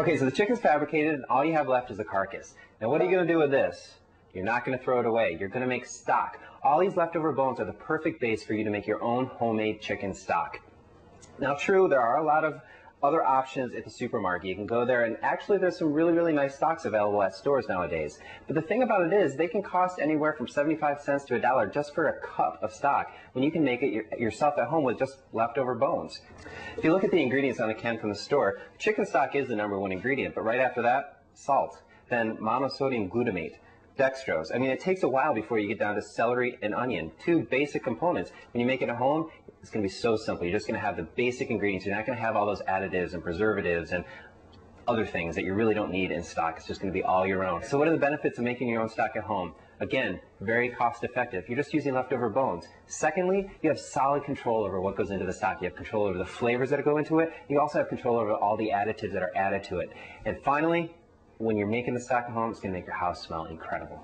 Okay, so the chicken's fabricated and all you have left is the carcass. Now what are you going to do with this? You're not going to throw it away. You're going to make stock. All these leftover bones are the perfect base for you to make your own homemade chicken stock. Now true, there are a lot of other options at the supermarket. You can go there, and actually there's some really nice stocks available at stores nowadays. But the thing about it is they can cost anywhere from 75 cents to $1 just for a cup of stock, when you can make it yourself at home with just leftover bones. If you look at the ingredients on the can from the store, chicken stock is the #1 ingredient, but right after that, salt, then monosodium glutamate, dextrose. I mean, it takes a while before you get down to celery and onion, two basic components. When you make it at home, it's going to be so simple. You're just going to have the basic ingredients. You're not going to have all those additives and preservatives and other things that you really don't need in stock. It's just going to be all your own. So what are the benefits of making your own stock at home? Again, very cost effective. You're just using leftover bones. Secondly, you have solid control over what goes into the stock. You have control over the flavors that go into it. You also have control over all the additives that are added to it. And finally, when you're making the stock at home, it's going to make your house smell incredible.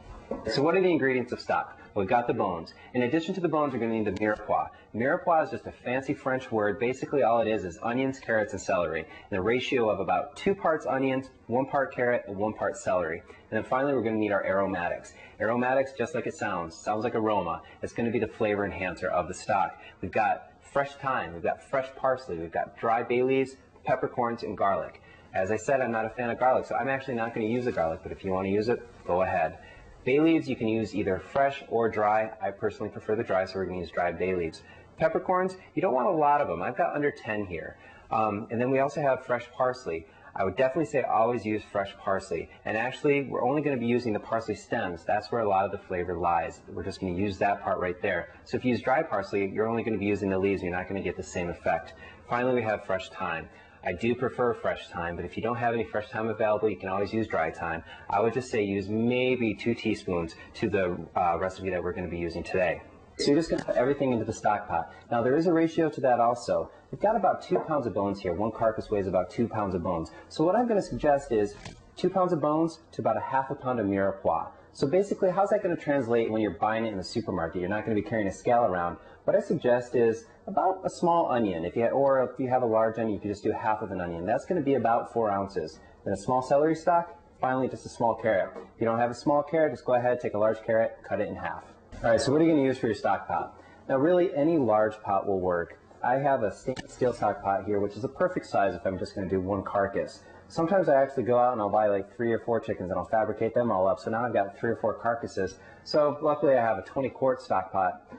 So what are the ingredients of stock? Well, we've got the bones. In addition to the bones, we're going to need the mirepoix. Mirepoix is just a fancy French word. Basically, all it is onions, carrots, and celery. In a ratio of about 2 parts onions, 1 part carrot, and 1 part celery. And then finally, we're going to need our aromatics. Aromatics, just like it sounds like aroma. It's going to be the flavor enhancer of the stock. We've got fresh thyme, we've got fresh parsley, we've got dry bay leaves, peppercorns, and garlic. As I said, I'm not a fan of garlic, so I'm actually not going to use the garlic, but if you want to use it, go ahead. Bay leaves, you can use either fresh or dry. I personally prefer the dry, so we're going to use dried bay leaves. Peppercorns, you don't want a lot of them. I've got under 10 here. And then we also have fresh parsley. I would definitely say always use fresh parsley. And actually, we're only going to be using the parsley stems. That's where a lot of the flavor lies. We're just going to use that part right there. So if you use dry parsley, you're only going to be using the leaves. You're not going to get the same effect. Finally, we have fresh thyme. I do prefer fresh thyme, but if you don't have any fresh thyme available, you can always use dry thyme. I would just say use maybe 2 teaspoons to the recipe that we're going to be using today. So you're just going to put everything into the stock pot. Now there is a ratio to that also. We've got about 2 pounds of bones here. 1 carcass weighs about 2 pounds of bones. So what I'm going to suggest is 2 pounds of bones to about ½ pound of mirepoix. So basically, how's that going to translate when you're buying it in the supermarket? You're not going to be carrying a scale around. What I suggest is about a small onion. If you have a large onion, you can just do half of an onion. That's going to be about 4 ounces. Then a small celery stalk, finally just a small carrot. If you don't have a small carrot, just go ahead, take a large carrot, cut it in half. All right, so what are you going to use for your stock pot? Now really, any large pot will work. I have a stainless steel stock pot here, which is a perfect size if I'm just going to do 1 carcass. Sometimes I actually go out and I'll buy like 3 or 4 chickens and I'll fabricate them all up. So now I've got 3 or 4 carcasses. So luckily I have a 20-quart stock pot.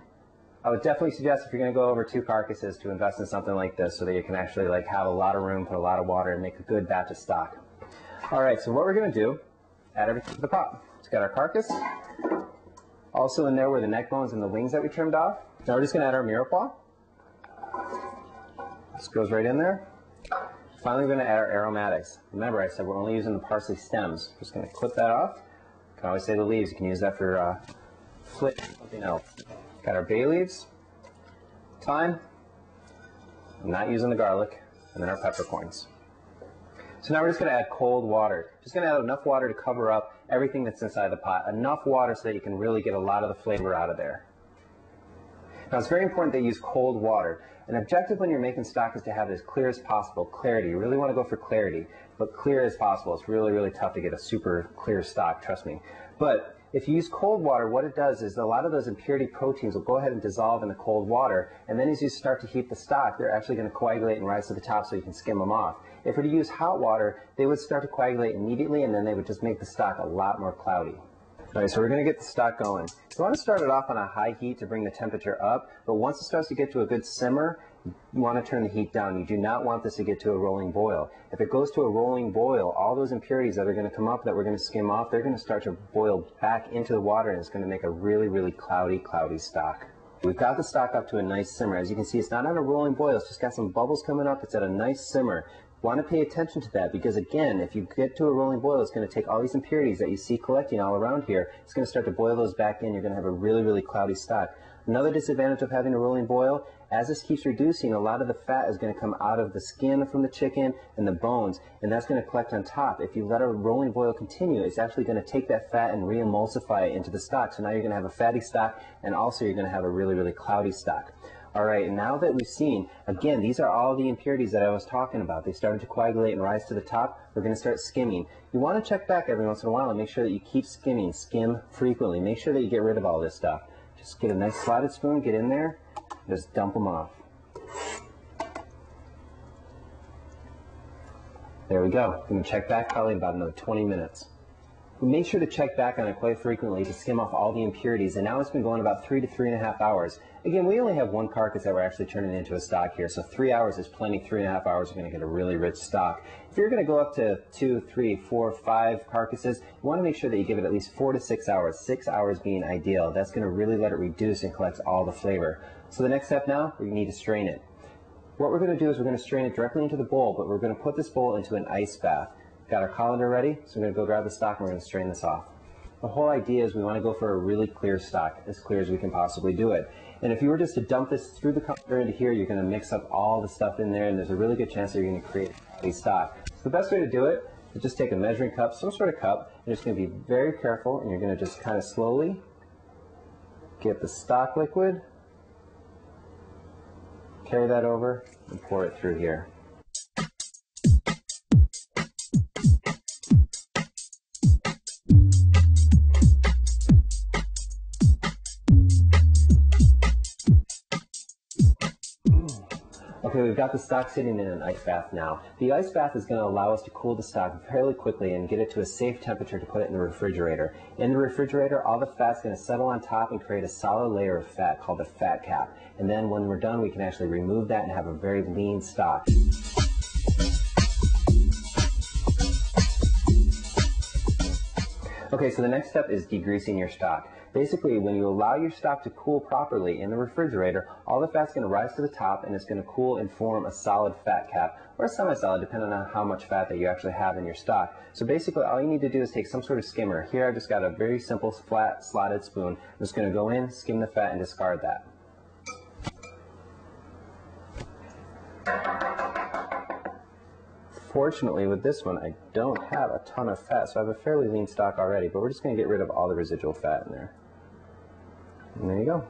I would definitely suggest if you're going to go over 2 carcasses to invest in something like this so that you can actually like have a lot of room, put a lot of water, and make a good batch of stock. All right, so what we're going to do, add everything to the pot. Let's get our carcass. Also in there were the neck bones and the wings that we trimmed off. Now we're just going to add our mirepoix. This goes right in there. Finally, we're going to add our aromatics. Remember, I said we're only using the parsley stems. Just going to clip that off. You can always say the leaves. You can use that for flip something else. Got our bay leaves, thyme, I'm not using the garlic, and then our peppercorns. So now we're just going to add cold water. Just going to add enough water to cover up everything that's inside the pot. Enough water so that you can really get a lot of the flavor out of there. Now it's very important that you use cold water. An objective when you're making stock is to have it as clear as possible. Clarity. You really want to go for clarity, but clear as possible. It's really tough to get a super clear stock, trust me. But if you use cold water, what it does is a lot of those impurity proteins will go ahead and dissolve in the cold water, and then as you start to heat the stock, they're actually going to coagulate and rise to the top so you can skim them off. If we're to use hot water, they would start to coagulate immediately, and then they would just make the stock a lot more cloudy. All right, so we're going to get the stock going. You want to start it off on a high heat to bring the temperature up, but once it starts to get to a good simmer, you want to turn the heat down. You do not want this to get to a rolling boil. If it goes to a rolling boil, all those impurities that are going to come up that we're going to skim off, they're going to start to boil back into the water, and it's going to make a really cloudy stock. We've got the stock up to a nice simmer. As you can see, it's not on a rolling boil. It's just got some bubbles coming up. It's at a nice simmer. Want to pay attention to that because, again, if you get to a rolling boil, it's going to take all these impurities that you see collecting all around here. It's going to start to boil those back in. You're going to have a really cloudy stock. Another disadvantage of having a rolling boil, as this keeps reducing, a lot of the fat is going to come out of the skin from the chicken and the bones, and that's going to collect on top. If you let a rolling boil continue, it's actually going to take that fat and re-emulsify it into the stock. So now you're going to have a fatty stock, and also you're going to have a really cloudy stock. All right, and now that we've seen, again, these are all the impurities that I was talking about. They started to coagulate and rise to the top. We're going to start skimming. You want to check back every once in a while and make sure that you keep skimming. Skim frequently. Make sure that you get rid of all this stuff. Just get a nice slotted spoon, get in there, and just dump them off. There we go. I'm going to check back probably about another 20 minutes. We make sure to check back on it quite frequently to skim off all the impurities, and now it's been going about 3 to 3.5 hours. Again, we only have one carcass that we're actually turning into a stock here, so 3 hours is plenty. 3.5 hours, we're going to get a really rich stock. If you're going to go up to 2, 3, 4, 5 carcasses, you want to make sure that you give it at least 4 to 6 hours, 6 hours being ideal. That's going to really let it reduce and collect all the flavor. So the next step now, we need to strain it. What we're going to do is we're going to strain it directly into the bowl, but we're going to put this bowl into an ice bath. Got our colander ready, so we're going to go grab the stock and we're going to strain this off. The whole idea is we want to go for a really clear stock, as clear as we can possibly do it. And if you were just to dump this through the colander into here, you're going to mix up all the stuff in there, and there's a really good chance that you're going to create a stock. So the best way to do it is just take a measuring cup, some sort of cup, and you're just going to be very careful, and you're going to just kind of slowly get the stock liquid, carry that over, and pour it through here. Okay, we've got the stock sitting in an ice bath now. The ice bath is going to allow us to cool the stock fairly quickly and get it to a safe temperature to put it in the refrigerator. In the refrigerator, all the fat's going to settle on top and create a solid layer of fat called the fat cap. And then when we're done, we can actually remove that and have a very lean stock. Okay, so the next step is degreasing your stock. Basically, when you allow your stock to cool properly in the refrigerator, all the fat's going to rise to the top and it's going to cool and form a solid fat cap, or a semi-solid, depending on how much fat that you actually have in your stock. So basically, all you need to do is take some sort of skimmer. Here I've just got a very simple flat slotted spoon. I'm just going to go in, skim the fat, and discard that. Fortunately, with this one, I don't have a ton of fat, so I have a fairly lean stock already, but we're just going to get rid of all the residual fat in there. And there you go.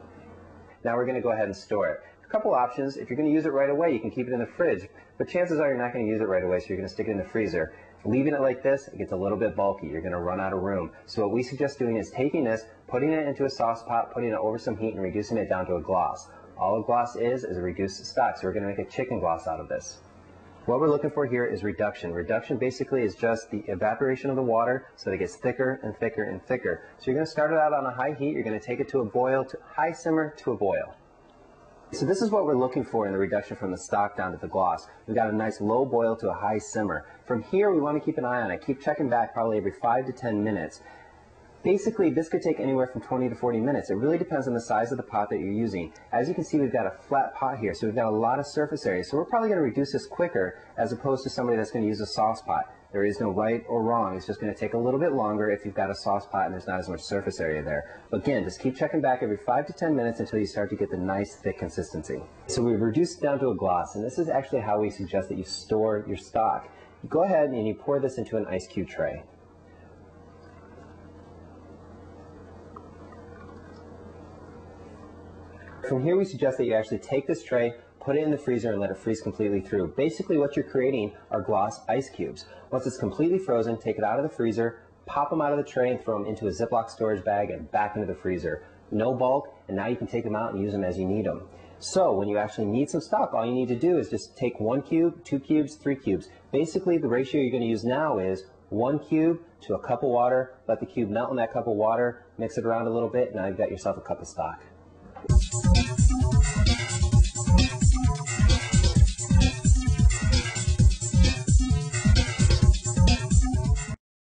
Now we're going to go ahead and store it. A couple options. If you're going to use it right away, you can keep it in the fridge, but chances are you're not going to use it right away, so you're going to stick it in the freezer. Leaving it like this, it gets a little bit bulky. You're going to run out of room. So what we suggest doing is taking this, putting it into a sauce pot, putting it over some heat, and reducing it down to a gloss. All a gloss is a reduced stock, so we're going to make a chicken gloss out of this. What we're looking for here is reduction. Reduction basically is just the evaporation of the water so that it gets thicker and thicker and thicker. So you're going to start it out on a high heat. You're going to take it to a boil, to high simmer to a boil. So this is what we're looking for in the reduction from the stock down to the gloss. We've got a nice low boil to a high simmer. From here, we want to keep an eye on it. Keep checking back probably every 5 to 10 minutes. Basically, this could take anywhere from 20 to 40 minutes. It really depends on the size of the pot that you're using. As you can see, we've got a flat pot here, so we've got a lot of surface area. So we're probably going to reduce this quicker as opposed to somebody that's going to use a sauce pot. There is no right or wrong. It's just going to take a little bit longer if you've got a sauce pot and there's not as much surface area there. But again, just keep checking back every 5 to 10 minutes until you start to get the nice thick consistency. So we've reduced it down to a gloss, and this is actually how we suggest that you store your stock. You go ahead and you pour this into an ice cube tray. From here, we suggest that you actually take this tray, put it in the freezer, and let it freeze completely through. Basically, what you're creating are gloss ice cubes. Once it's completely frozen, take it out of the freezer, pop them out of the tray, and throw them into a Ziploc storage bag and back into the freezer. No bulk, and now you can take them out and use them as you need them. So when you actually need some stock, all you need to do is just take 1 cube, 2 cubes, 3 cubes. Basically, the ratio you're going to use now is 1 cube to a cup of water. Let the cube melt in that cup of water, mix it around a little bit, and now you've got yourself a cup of stock.